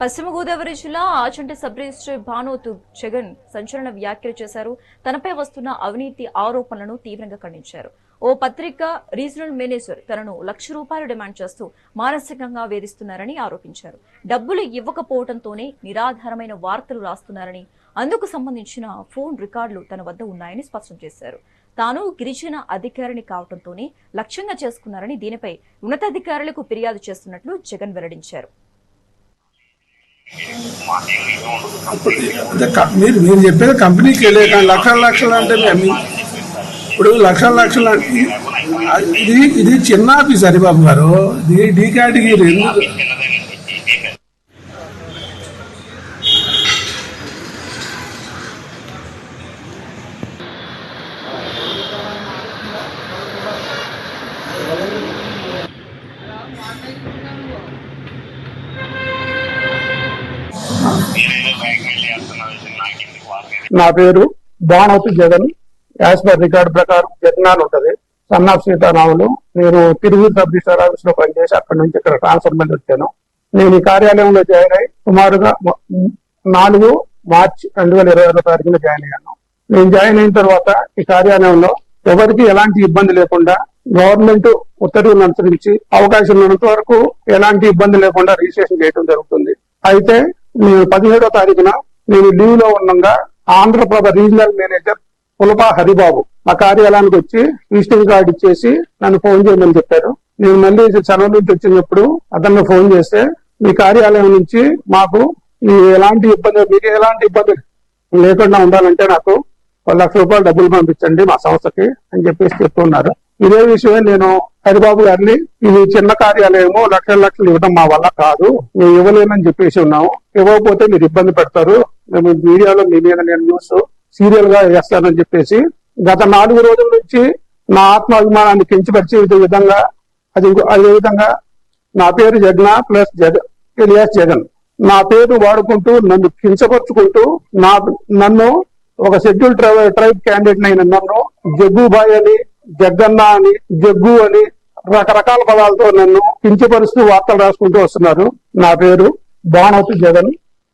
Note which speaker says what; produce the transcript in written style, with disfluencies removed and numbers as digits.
Speaker 1: పశ్చిమ గోదావరి జిల్లా Achanta sub register Banoth Jagan సంచలన వ్యాఖ్యలు చేశారు. తనపై వస్తున్న అవినీతి ఆరోపణలను తీవ్రంగా ఖండించారు. ఓ పత్రిక రీజనల్ మేనేజర్ తనను ₹1,00,000 డిమాండ్ చేస్తూ మానసికంగా వేధిస్తున్నారని ఆరోపించారు. డబ్బులు ఇవ్వకపోవడంతోనే నిరాధారమైన వార్తలు రాస్తున్నారని, అందుకు సంబంధించిన ఫోన్ రికార్డులు తన వద్ద ఉన్నాయని స్పష్టం చేశారు. తాను గిరిజన అధికారిని కావడంతోనే లక్ష్యంగా చేసుకున్నారని, దీనిపై ఉన్నతాధికారులకు ఫిర్యాదు చేస్తున్నట్లు జగన్ వెల్లడించారు.
Speaker 2: మీరు చెప్పేది కంపెనీకి వెళ్ళే లక్షలు అంటే ఇప్పుడు లక్షలు ఇది చిన్న ఆఫీస్ హరిబాబు గారు, డి కేటగిరీ.
Speaker 3: నా పేరు Banothu Jagan. As per record ప్రకారం జగనాలు ఉంటది, సన్ ఆఫ్ సీతారాములు. నేను తిరువూరు సబ్ రిజిస్టర్ ఆఫీస్ లో పనిచేసి అక్కడి నుంచి ఇక్కడ ట్రాన్స్ఫర్ మీద వచ్చాను. నేను ఈ కార్యాలయంలో జాయిన్ అయ్యి సుమారుగా 4 మార్చి 2022 జాయిన్ అయ్యాను. నేను జాయిన్ అయిన తర్వాత ఈ కార్యాలయంలో ఎవరికి ఎలాంటి ఇబ్బంది లేకుండా గవర్నమెంట్ ఉత్తర్వులను అనుసరించి అవకాశం ఉన్నంత వరకు ఎలాంటి ఇబ్బంది లేకుండా రిజిస్ట్రేషన్ చేయడం జరుగుతుంది. అయితే నేను 17వ తారీఖున నేను లీవ్ లో ఉండగా ఆంధ్రప్రభ రీజనల్ మేనేజర్ పులపా హరిబాబు మా కార్యాలయానికి వచ్చి విజిటింగ్ కార్డు ఇచ్చేసి నన్ను ఫోన్ చేయమని చెప్పారు. నేను మళ్ళీ సెలవు నుంచి వచ్చినప్పుడు అతన్ని ఫోన్ చేస్తే, మీ కార్యాలయం నుంచి మాకు మీకు ఎలాంటి ఇబ్బంది లేకుండా ఉండాలంటే నాకు ₹1,00,000 డబ్బులు పంపించండి మా సంస్థకి అని చెప్పేసి చెప్తున్నారు. ఇదే విషయమే నేను హరిబాబు గారిని, ఇది చిన్న కార్యాలయము, లక్షలు ఇవ్వడం మా వల్ల కాదు, మేము ఇవ్వలేమని చెప్పేసి ఉన్నాము. ఇవ్వకపోతే మీరు ఇబ్బంది పెడతారు, మేము మీడియాలో మీ మీద నేను న్యూస్ సీరియల్ గా వేస్తానని చెప్పేసి గత 4 రోజుల నుంచి నా ఆత్మాభిమానాన్ని కించపరిచే విధంగా అదే విధంగా నా పేరు జగన్ ప్లస్ ఎలియాస్ జగన్ నా పేరు వాడుకుంటూ నన్ను కించపరుచుకుంటూ నన్ను ఒక షెడ్యూల్ ట్రైబ్ క్యాండిడేట్ అయిన నన్ను జగ్గుబాయ్ అని, జగ్గన్న అని, జగ్గు అని రకరకాల పదాలతో నన్ను కించపరుస్తూ వార్తలు రాసుకుంటూ వస్తున్నారు. నా పేరు భానోతు జగన్.